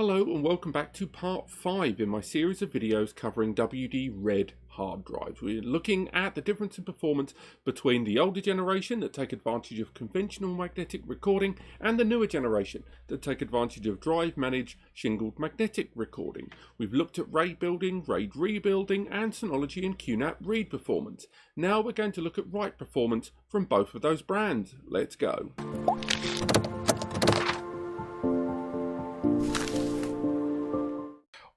Hello and welcome back to part 5 in my series of videos covering WD-RED hard drives. We're looking at the difference in performance between the older generation that take advantage of conventional magnetic recording and the newer generation that take advantage of drive-managed shingled magnetic recording. We've looked at RAID building, RAID rebuilding and Synology and QNAP read performance. Now we're going to look at write performance from both of those brands. Let's go.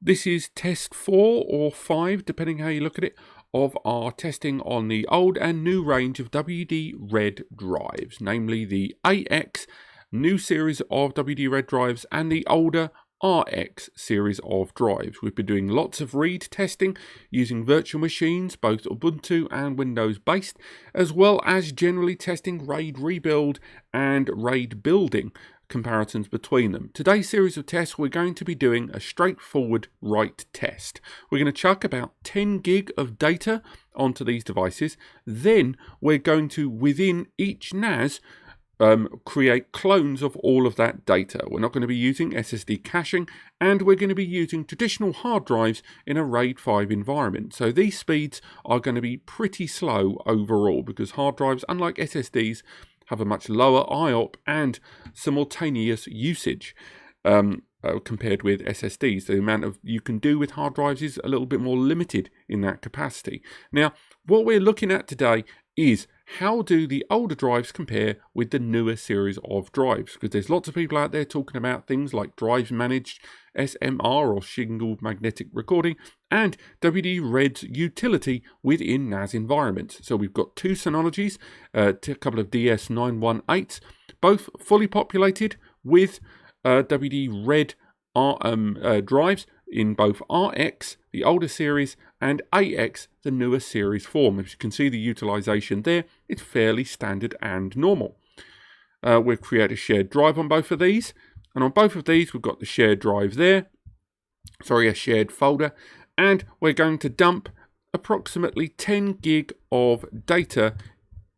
This is test 4 or 5, depending how you look at it, of our testing on the old and new range of WD-RED drives, namely the AX new series of WD-RED drives and the older RX series of drives. We've been doing lots of read testing using virtual machines, both Ubuntu and Windows based, as well as generally testing RAID rebuild and RAID building comparisons between them. Today's series of tests we're going to be doing a straightforward write test. We're going to chuck about 10 gig of data onto these devices. Then we're going to, within each NAS, create clones of all of that data. We're not going to be using SSD caching, and we're going to be using traditional hard drives in a RAID 5 environment. So these speeds are going to be pretty slow overall because hard drives, unlike SSDs, have a much lower IOP and simultaneous usage compared with SSDs. The amount of you can do with hard drives is a little bit more limited in that capacity. Now, what we're looking at today is how do the older drives compare with the newer series of drives? Because there's lots of people out there talking about things like drives managed SMR or shingled magnetic recording and WD-RED's utility within NAS environments. So we've got two Synologies, a couple of DS918s, both fully populated with WD-RED drives in both RX, the older series, and AX, the newer series form. As you can see the utilization there, it's fairly standard and normal. We've created a shared drive on both of these, and on both of these we've got the shared drive there, a shared folder, and we're going to dump approximately 10 gig of data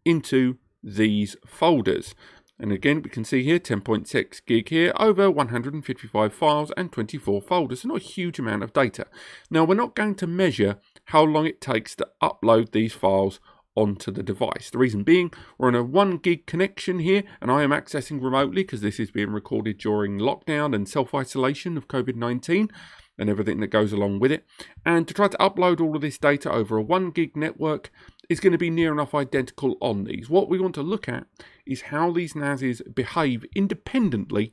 into these folders. And again, we can see here 10.6 gig here over 155 files and 24 folders. So not a huge amount of data. Now, we're not going to measure how long it takes to upload these files onto the device. The reason being, we're on a 1 gig connection here, and I am accessing remotely because this is being recorded during lockdown and self-isolation of COVID-19 and everything that goes along with it. And to try to upload all of this data over a 1 gig network is going to be near enough identical on these. What we want to look at is how these NASs behave independently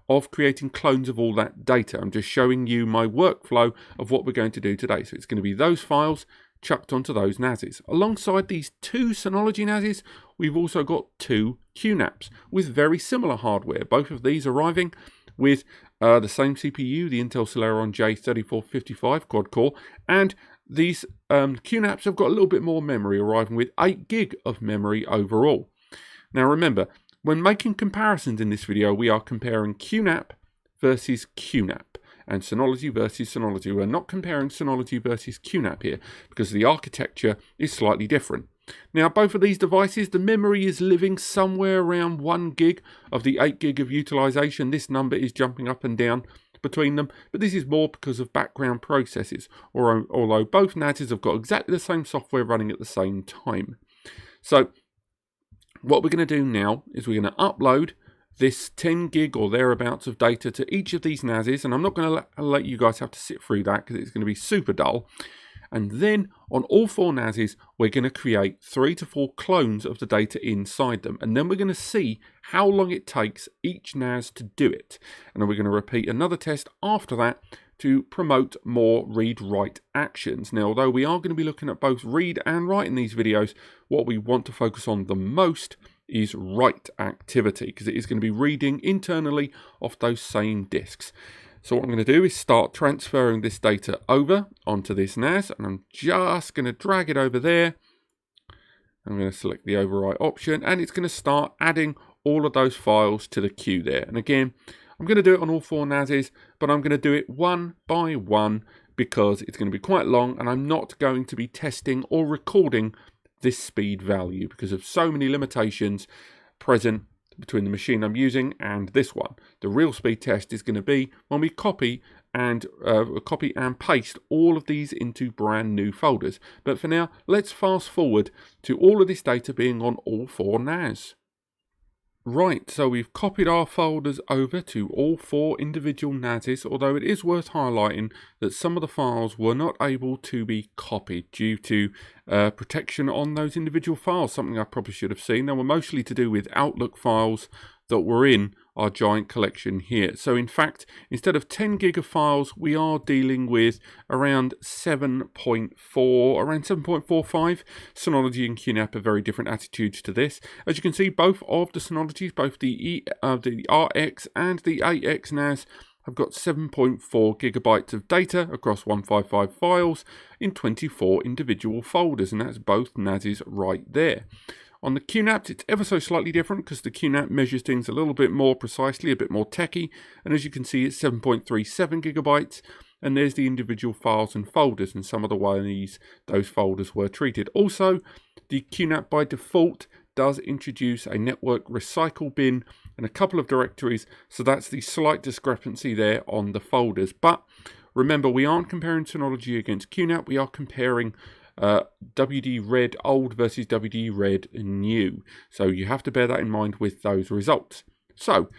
of creating clones of all that data. I'm just showing you my workflow of what we're going to do today. So it's going to be those files chucked onto those NASs. Alongside these two Synology NASs, we've also got two QNAPs with very similar hardware. Both of these arriving with the same CPU, the Intel Celeron J3455 quad-core, and these QNAPs have got a little bit more memory, arriving with 8 gig of memory overall. Now remember, when making comparisons in this video, we are comparing QNAP versus QNAP and Synology versus Synology. We're not comparing Synology versus QNAP here because the architecture is slightly different. Now, both of these devices, the memory is living somewhere around 1 gig of the 8 gig of utilization. This number is jumping up and down between them, but this is more because of background processes, although both NASs have got exactly the same software running at the same time. So what we're going to do now is we're going to upload this 10 gig or thereabouts of data to each of these NASs, and I'm not going to let you guys have to sit through that because it's going to be super dull. And then on all four NASs, we're going to create 3 to 4 clones of the data inside them. And then we're going to see how long it takes each NAS to do it. And then we're going to repeat another test after that to promote more read-write actions. Now, although we are going to be looking at both read and write in these videos, what we want to focus on the most is write activity because it is going to be reading internally off those same disks. So what I'm going to do is start transferring this data over onto this NAS, and I'm just going to drag it over there. I'm going to select the overwrite option, and it's going to start adding all of those files to the queue there. And again, I'm going to do it on all four NASs, but I'm going to do it one by one because it's going to be quite long, and I'm not going to be testing or recording this speed value because of so many limitations present between the machine I'm using and this one. The real speed test is going to be when we copy and paste all of these into brand new folders. But for now, let's fast forward to all of this data being on all 4 NAS. Right, so we've copied our folders over to all 4 individual NASes, although it is worth highlighting that some of the files were not able to be copied due to protection on those individual files, something I probably should have seen. They were mostly to do with Outlook files that were in our giant collection here. So in fact, instead of 10 gig of files, we are dealing with around 7.45. Synology and QNAP have very different attitudes to this. As you can see, both of the Synologies, both the RX and the AX NAS, have got 7.4 gigabytes of data across 155 files in 24 individual folders, and that's both NASes right there. On the QNAP, it's ever so slightly different because the QNAP measures things a little bit more precisely, a bit more techy, and as you can see, it's 7.37 gigabytes, and there's the individual files and folders and some of the ways those folders were treated. Also, the QNAP by default does introduce a network recycle bin and a couple of directories, so that's the slight discrepancy there on the folders. But remember, we aren't comparing Synology against QNAP, we are comparing WD Red old versus WD Red new. So you have to bear that in mind with those results. So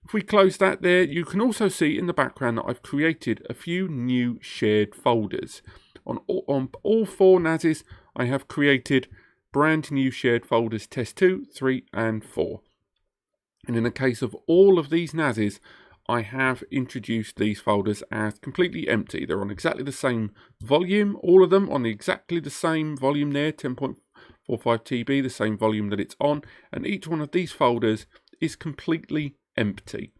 if we close that there, you can also see in the background that I've created a few new shared folders. On all 4 NASes, I have created brand new shared folders test 2, 3 and 4. And in the case of all of these NASes, I have introduced these folders as completely empty. They're on exactly the same volume, all of them on exactly the same volume there, 10.45 TB, the same volume that it's on, and each one of these folders is completely empty.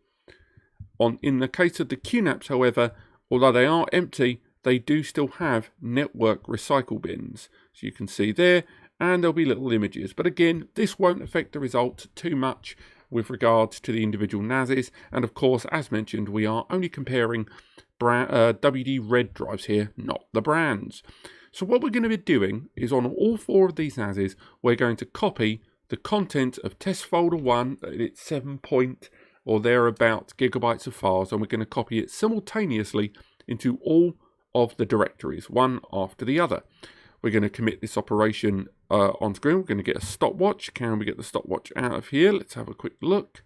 In the case of the QNAPs, however, although they are empty, they do still have network recycle bins. So you can see there, and there'll be little images. But again, this won't affect the results too much with regards to the individual NASes, and of course, as mentioned, we are only comparing WD Red drives here, not the brands. So what we're going to be doing is on all 4 of these NASes, we're going to copy the content of test folder 1, it's 7 or thereabout gigabytes of files, and we're going to copy it simultaneously into all of the directories, one after the other. We're going to commit this operation on screen. We're going to get a stopwatch. Can we get the stopwatch out of here? Let's have a quick look.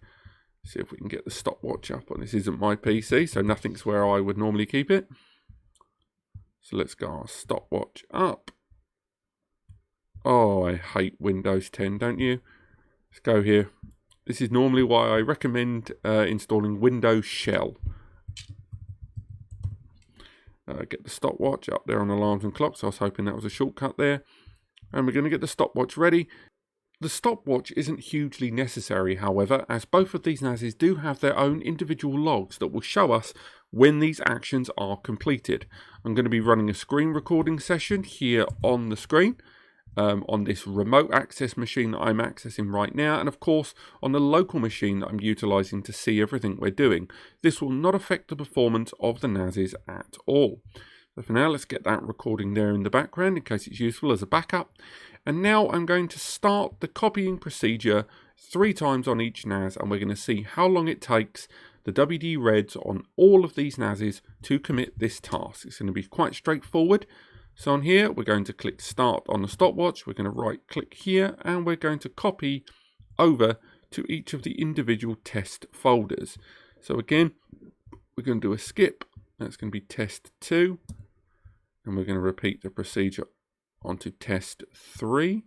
See if we can get the stopwatch up. This isn't my PC, so nothing's where I would normally keep it. So let's get our stopwatch up. Oh, I hate Windows 10, don't you? Let's go here. This is normally why I recommend installing Windows Shell. Get the stopwatch up there on alarms and clocks. I was hoping that was a shortcut there. And we're going to get the stopwatch ready. The stopwatch isn't hugely necessary, however, as both of these NASes do have their own individual logs that will show us when these actions are completed. I'm going to be running a screen recording session here on the screen. On this remote access machine that I'm accessing right now, and of course on the local machine that I'm utilizing to see everything we're doing. This will not affect the performance of the NASes at all. So for now, let's get that recording there in the background in case it's useful as a backup. And now I'm going to start the copying procedure 3 times on each NAS, and we're going to see how long it takes the WD Reds on all of these NASes to commit this task. It's going to be quite straightforward. So on here, we're going to click Start on the stopwatch. We're going to right click here, and we're going to copy over to each of the individual test folders. So again, we're going to do a skip. That's going to be test 2. And we're going to repeat the procedure onto test 3.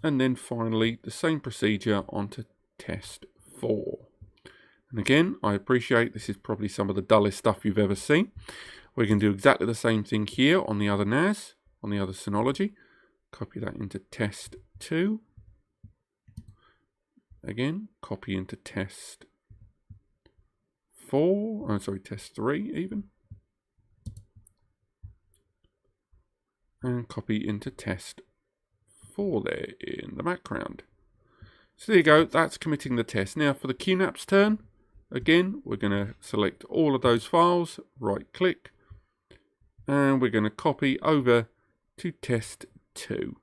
And then finally, the same procedure onto test 4. And again, I appreciate this is probably some of the dullest stuff you've ever seen. We're going to do exactly the same thing here on the other NAS, on the other Synology. Copy that into test 2. Again, copy into test 4. Oh, sorry, test 3 even. And copy into test 4 there in the background. So there you go, that's committing the test. Now for the QNAP's turn, again, we're going to select all of those files, right click, and we're going to copy over to test 2.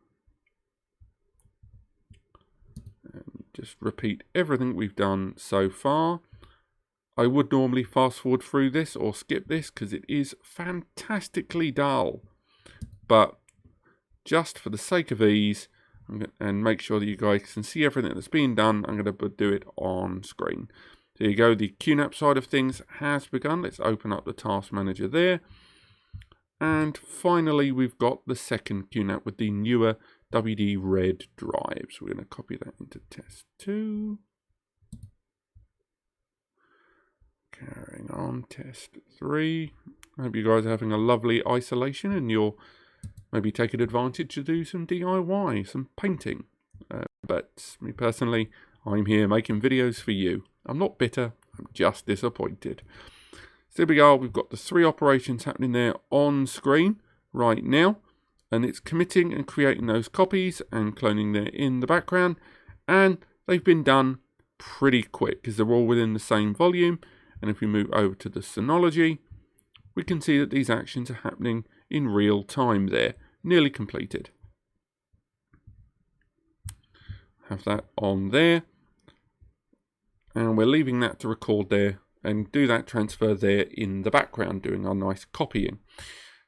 Just repeat everything we've done so far. I would normally fast forward through this or skip this because it is fantastically dull. But just for the sake of ease and make sure that you guys can see everything that's being done, I'm going to do it on screen. There you go, the QNAP side of things has begun. Let's open up the task manager there. And finally, we've got the second QNAP with the newer WD Red drives. We're going to copy that into test 2. Carrying on, test 3. I hope you guys are having a lovely isolation and you're maybe taking advantage to do some DIY, some painting. But me personally, I'm here making videos for you. I'm not bitter, I'm just disappointed. So there we go, we've got the 3 operations happening there on screen right now. And it's committing and creating those copies and cloning there in the background. And they've been done pretty quick because they're all within the same volume. And if we move over to the Synology, we can see that these actions are happening in real time there, nearly completed. Have that on there. And we're leaving that to record there and do that transfer there in the background, doing our nice copying.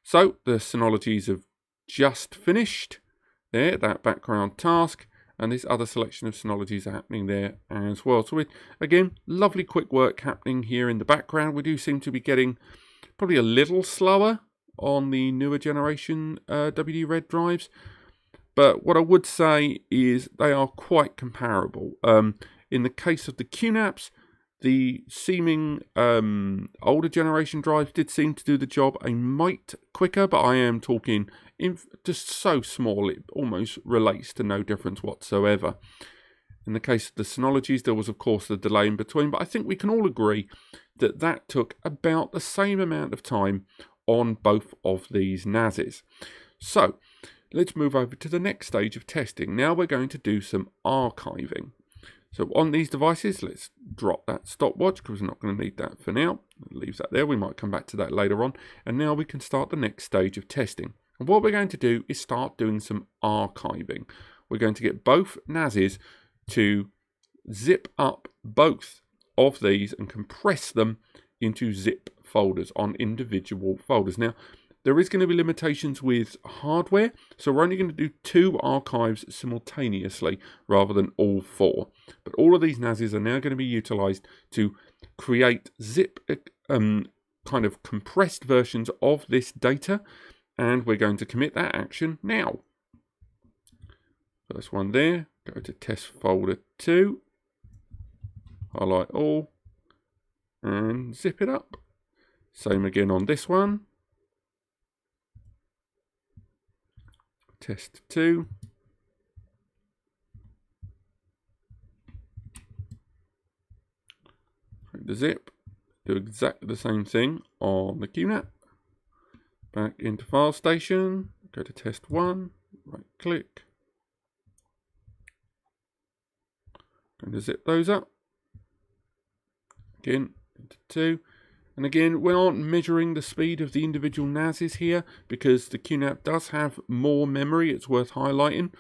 So the Synologies have just finished there, that background task. And this other selection of Synologies are happening there as well. So again, lovely quick work happening here in the background. We do seem to be getting probably a little slower on the newer generation WD Red drives. But what I would say is they are quite comparable. In the case of the QNAPs, the seeming older generation drives did seem to do the job a mite quicker, but I am talking just so small it almost relates to no difference whatsoever. In the case of the Synologies, there was of course the delay in between, but I think we can all agree that that took about the same amount of time on both of these NASes. So let's move over to the next stage of testing. Now we're going to do some archiving. So on these devices, let's drop that stopwatch because we're not going to need that for now. Leave that there. We might come back to that later on. And now we can start the next stage of testing. And what we're going to do is start doing some archiving. We're going to get both NASes to zip up both of these and compress them into zip folders on individual folders. Now, there is going to be limitations with hardware, so we're only going to do 2 archives simultaneously rather than all 4. But all of these NASes are now going to be utilized to create zip kind of compressed versions of this data, and we're going to commit that action now. First one there, go to test folder 2, highlight all, and zip it up. Same again on this one. Test 2. Click the zip. Do exactly the same thing on the QNAP. Back into File Station. Go to Test 1. Right click. Going to zip those up. Again, into 2. And again, we aren't measuring the speed of the individual NASes here because the QNAP does have more memory. It's worth highlighting.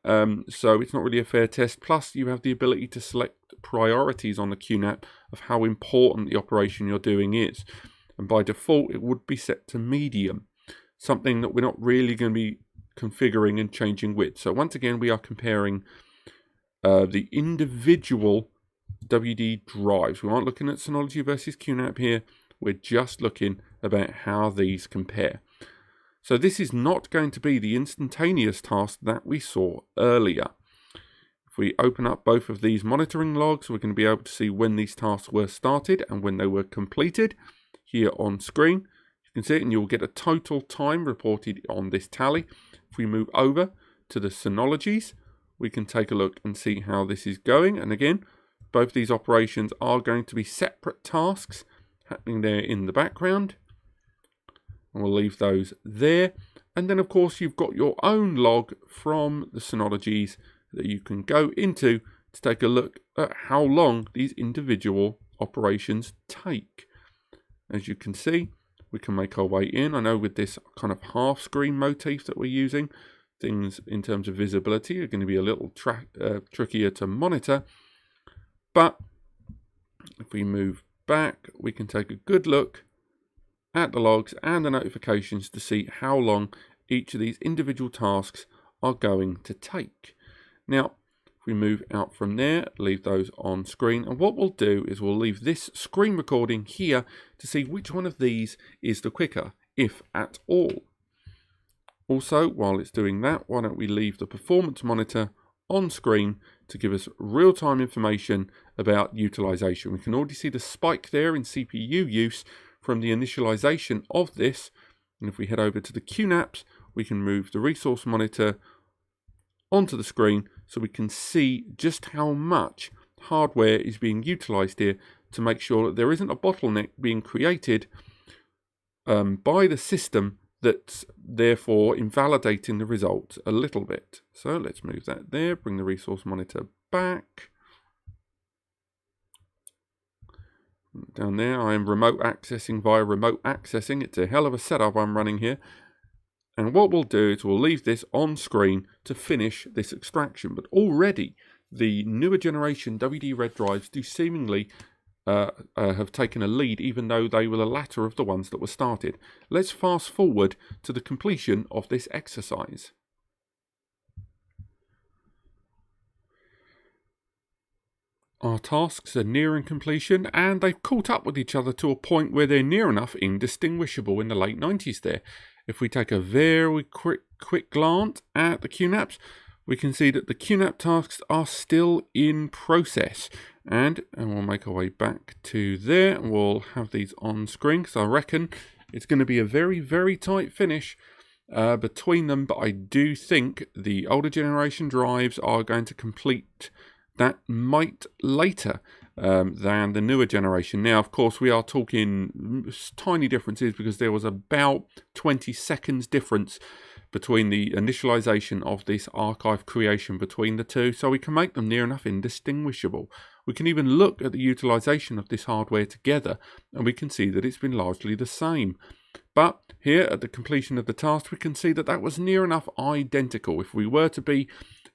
So it's not really a fair test. Plus, you have the ability to select priorities on the QNAP of how important the operation you're doing is. And by default, it would be set to medium, something that we're not really going to be configuring and changing with. So once again, we are comparing the individual WD drives. We aren't looking at Synology versus QNAP here. We're just looking about how these compare. So this is not going to be the instantaneous task that we saw earlier. If we open up both of these monitoring logs, we're going to be able to see when these tasks were started and when they were completed here on screen. You can see it and you'll get a total time reported on this tally. If we move over to the Synologies, we can take a look and see how this is going. And again, both these operations are going to be separate tasks happening there in the background. And we'll leave those there. And then, of course, you've got your own log from the Synologies that you can go into to take a look at how long these individual operations take. As you can see, we can make our way in. I know with this kind of half screen motif that we're using, things in terms of visibility are going to be a little trickier to monitor. But if we move back, we can take a good look at the logs and the notifications to see how long each of these individual tasks are going to take. Now, if we move out from there, leave those on screen, and what we'll do is we'll leave this screen recording here to see which one of these is the quicker, if at all. Also, while it's doing that, why don't we leave the performance monitor on screen to give us real-time information about utilization. We can already see the spike there in CPU use from the initialization of this, and if we head over to the QNAPs, we can move the resource monitor onto the screen so we can see just how much hardware is being utilized here to make sure that there isn't a bottleneck being created by the system that's therefore invalidating the results a little bit. So let's move that there, bring the resource monitor back. Down there, I am remote accessing via remote accessing. It's a hell of a setup I'm running here. And what we'll do is we'll leave this on screen to finish this extraction. But already, the newer generation WD-RED drives do seemingly have taken a lead, even though they were the latter of the ones that were started. Let's fast forward to the completion of this exercise. Our tasks are nearing completion, and they've caught up with each other to a point where they're near enough indistinguishable in the late 90s there. If we take a very quick glance at the QNAPs, we can see that the QNAP tasks are still in process. And we'll make our way back to there, and we'll have these on screen, because I reckon it's going to be a very, very tight finish between them. But I do think the older generation drives are going to complete that might later than the newer generation. Now, of course, we are talking tiny differences because there was about 20 seconds difference between the initialization of this archive creation between the two, so we can make them near enough indistinguishable. We can even look at the utilization of this hardware together, and we can see that it's been largely the same. But here at the completion of the task, we can see that that was near enough identical. If we were to be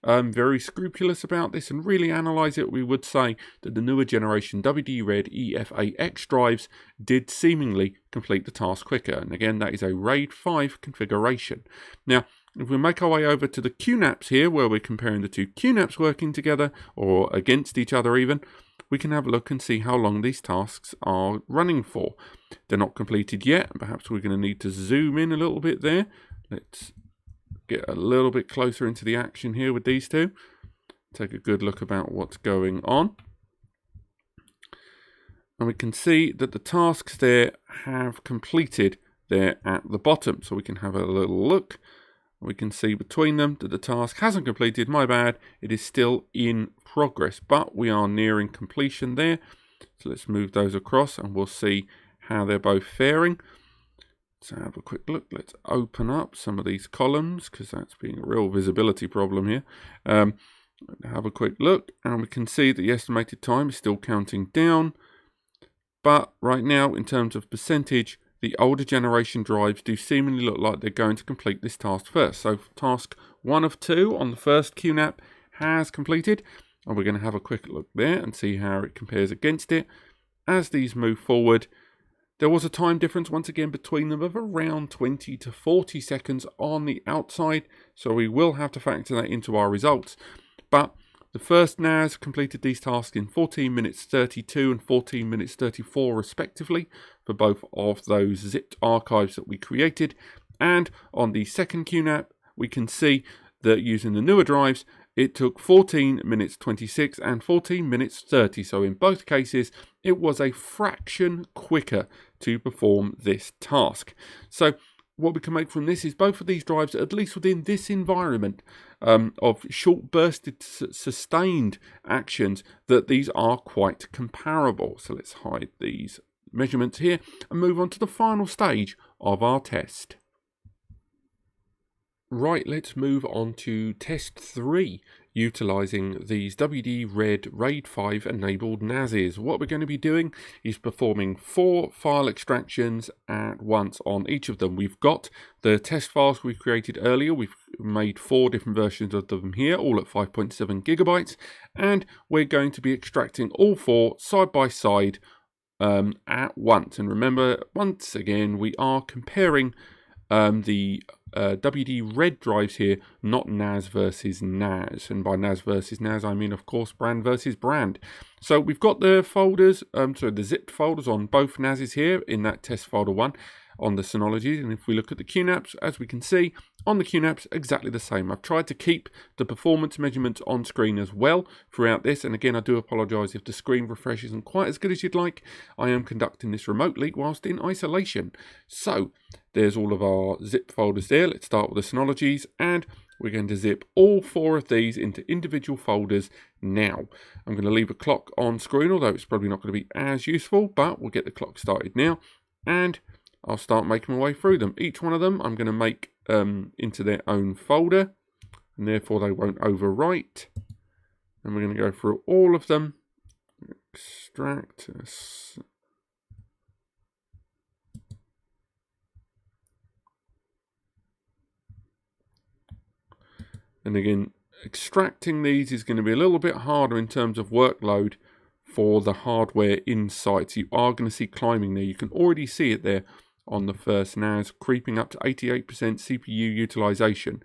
very scrupulous about this and really analyze it, we would say that the newer generation WD-RED EFA-X drives did seemingly complete the task quicker. And again, that is a RAID 5 configuration. Now, if we make our way over to the QNAPs here, where we're comparing the two QNAPs working together, or against each other even, we can have a look and see how long these tasks are running for. They're not completed yet, and perhaps we're going to need to zoom in a little bit there. Let's get a little bit closer into the action here with these two. Take a good look about what's going on. And we can see that the tasks there have completed there at the bottom. So we can have a little look. We can see between them that the task hasn't completed, my bad. It is still in progress, but we are nearing completion there. So let's move those across and we'll see how they're both faring. So have a quick look. Let's open up some of these columns because that's being a real visibility problem here. Have a quick look and we can see that the estimated time is still counting down. But right now, in terms of percentage, the older generation drives do seemingly look like they're going to complete this task first. So task 1 of 2 on the first QNAP has completed. And we're going to have a quick look there and see how it compares against it. As these move forward, there was a time difference once again between them of around 20 to 40 seconds on the outside, so we will have to factor that into our results. But the first NAS completed these tasks in 14 minutes 32 and 14 minutes 34 respectively for both of those zipped archives that we created. And on the second QNAP, we can see that using the newer drives, it took 14 minutes 26 and 14 minutes 30. So in both cases, it was a fraction quicker to perform this task. So what we can make from this is both of these drives, at least within this environment of short bursted sustained actions, that these are quite comparable. So let's hide these measurements here and move on to the final stage of our test. Right, let's move on to test 3 utilizing these WD-Red RAID 5 enabled NASes. What we're going to be doing is performing 4 file extractions at once on each of them. We've got the test files we created earlier. We've made 4 different versions of them here, all at 5.7 gigabytes, and we're going to be extracting all 4 side by side at once. And remember, once again, we are comparing the WD-Red drives here, not NAS versus NAS. And by NAS versus NAS, I mean, of course, brand versus brand. So we've got the folders, the zipped folders on both NASes here in that test folder 1 on the Synology. And if we look at the QNAPs, as we can see, on the QNAPs, exactly the same. I've tried to keep the performance measurements on screen as well throughout this. And again, I do apologize if the screen refresh isn't quite as good as you'd like. I am conducting this remotely whilst in isolation. So there's all of our zip folders there. Let's start with the Synologies, and we're going to zip all 4 of these into individual folders now. I'm going to leave a clock on screen, although it's probably not going to be as useful, but we'll get the clock started now, and I'll start making my way through them. Each one of them I'm going to make into their own folder, and therefore they won't overwrite. And we're going to go through all of them. Extract. And again, extracting these is going to be a little bit harder in terms of workload for the hardware inside. So you are going to see climbing there. You can already see it there on the first NAS, creeping up to 88% CPU utilization.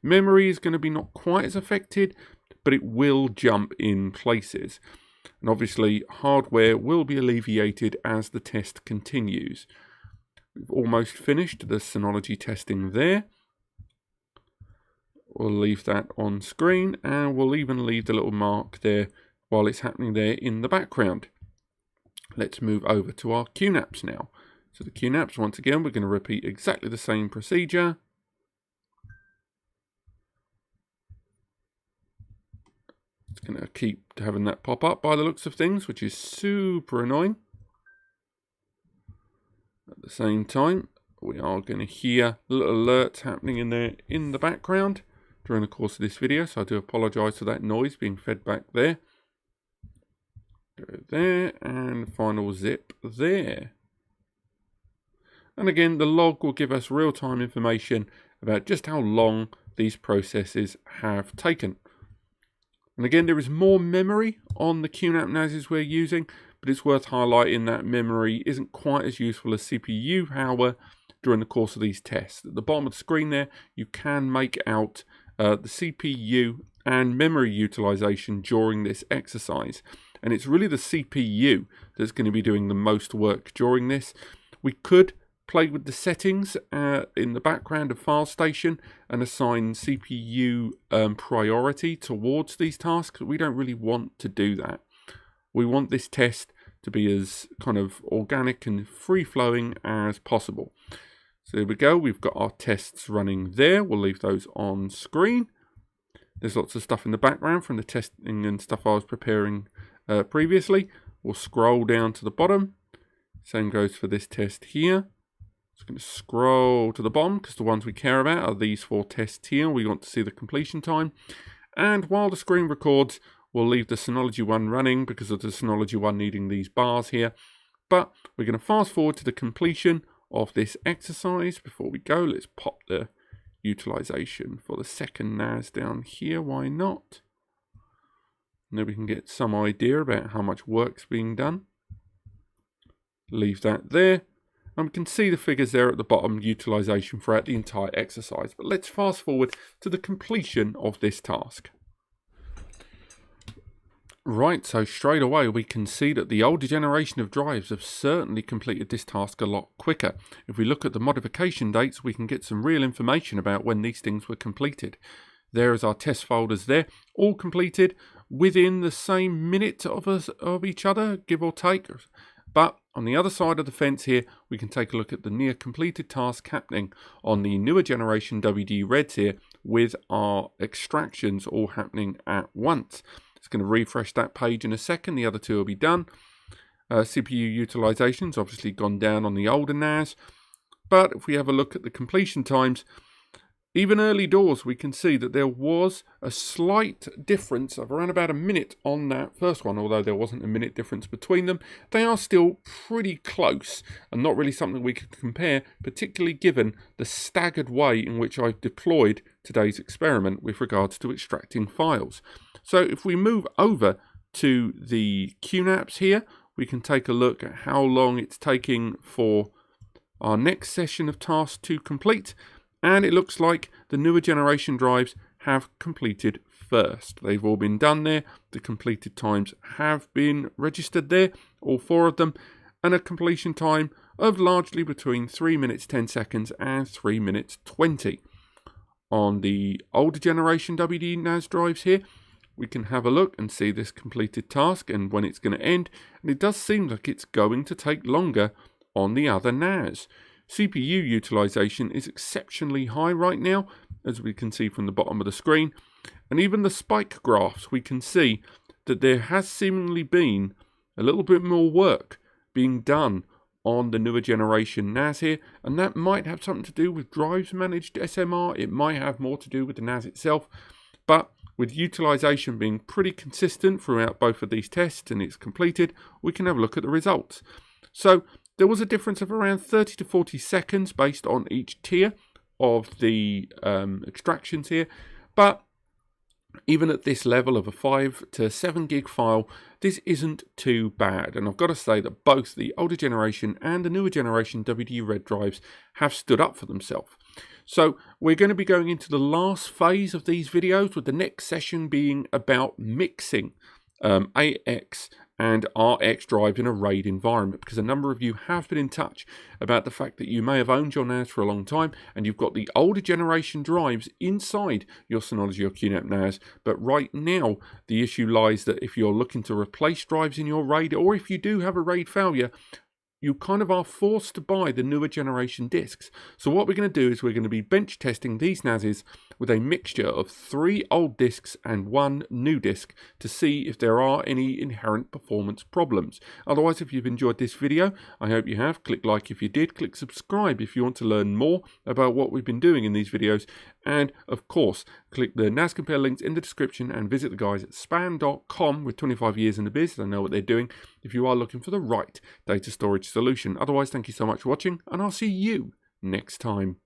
Memory is going to be not quite as affected, but it will jump in places. And obviously, hardware will be alleviated as the test continues. We've almost finished the Synology testing there. We'll leave that on screen, and we'll even leave the little mark there while it's happening there in the background. Let's move over to our QNAPs now. So the QNAPs, once again, we're going to repeat exactly the same procedure. It's going to keep having that pop up by the looks of things, which is super annoying. At the same time, we are going to hear little alerts happening in there in the background during the course of this video, so I do apologise for that noise being fed back there. Go there, and final zip there. And again, the log will give us real-time information about just how long these processes have taken. And again, there is more memory on the QNAP NASes we're using, but it's worth highlighting that memory isn't quite as useful as CPU power during the course of these tests. At the bottom of the screen there, you can make out the CPU and memory utilization during this exercise. And it's really the CPU that's going to be doing the most work during this. We could play with the settings in the background of File Station and assign CPU priority towards these tasks. We don't really want to do that. We want this test to be as kind of organic and free-flowing as possible. So there we go, we've got our tests running there. We'll leave those on screen. There's lots of stuff in the background from the testing and stuff I was preparing previously. We'll scroll down to the bottom. Same goes for this test here. Just going to scroll to the bottom because the ones we care about are these 4 tests here. We want to see the completion time. And while the screen records, we'll leave the Synology one running because of the Synology one needing these bars here. But we're going to fast forward to the completion of this exercise. Before we go, let's pop the utilization for the second NAS down here. Why not? And then we can get some idea about how much work's being done. Leave that there. And we can see the figures there at the bottom, utilization throughout the entire exercise. But let's fast forward to the completion of this task. Right, so straight away we can see that the older generation of drives have certainly completed this task a lot quicker. If we look at the modification dates, we can get some real information about when these things were completed. There is our test folders there, all completed within the same minute of each other, give or take. But on the other side of the fence here, we can take a look at the near completed task happening on the newer generation WD-Reds here with our extractions all happening at once. It's going to refresh that page in a second. The other 2 will be done. CPU utilization's obviously gone down on the older NAS. But if we have a look at the completion times, Even early doors, we can see that there was a slight difference of around about a minute on that first one, although there wasn't a minute difference between them. They are still pretty close and not really something we could compare, particularly given the staggered way in which I've deployed today's experiment with regards to extracting files. So if we move over to the QNAPs here, we can take a look at how long it's taking for our next session of tasks to complete. And it looks like the newer generation drives have completed first. They've all been done there. The completed times have been registered there, all 4 of them, and a completion time of largely between 3 minutes 10 seconds and 3 minutes 20. On the older generation WD NAS drives here, we can have a look and see this completed task and when it's going to end. And it does seem like it's going to take longer on the other NAS. CPU utilization is exceptionally high right now, as we can see from the bottom of the screen. And even the spike graphs, we can see that there has seemingly been a little bit more work being done on the newer generation NAS here. And that might have something to do with drives managed SMR. It might have more to do with the NAS itself. But with utilization being pretty consistent throughout both of these tests and it's completed, we can have a look at the results. So there was a difference of around 30 to 40 seconds based on each tier of the extractions here. But even at this level of a 5 to 7 gig file, this isn't too bad. And I've got to say that both the older generation and the newer generation WD Red drives have stood up for themselves. So we're going to be going into the last phase of these videos, with the next session being about mixing AX and RX drive in a RAID environment, because a number of you have been in touch about the fact that you may have owned your NAS for a long time and you've got the older generation drives inside your Synology or QNAP NAS, but right now the issue lies that if you're looking to replace drives in your RAID, or if you do have a RAID failure, you kind of are forced to buy the newer generation discs. So what we're going to do is we're going to be bench testing these NASs with a mixture of 3 old discs and 1 new disc to see if there are any inherent performance problems. Otherwise, if you've enjoyed this video, I hope you have. Click like if you did. Click subscribe if you want to learn more about what we've been doing in these videos. And of course, click the NAS Compare links in the description and visit the guys at spam.com with 25 years in the biz. They know what they're doing if you are looking for the right data storage solution. Otherwise, thank you so much for watching, and I'll see you next time.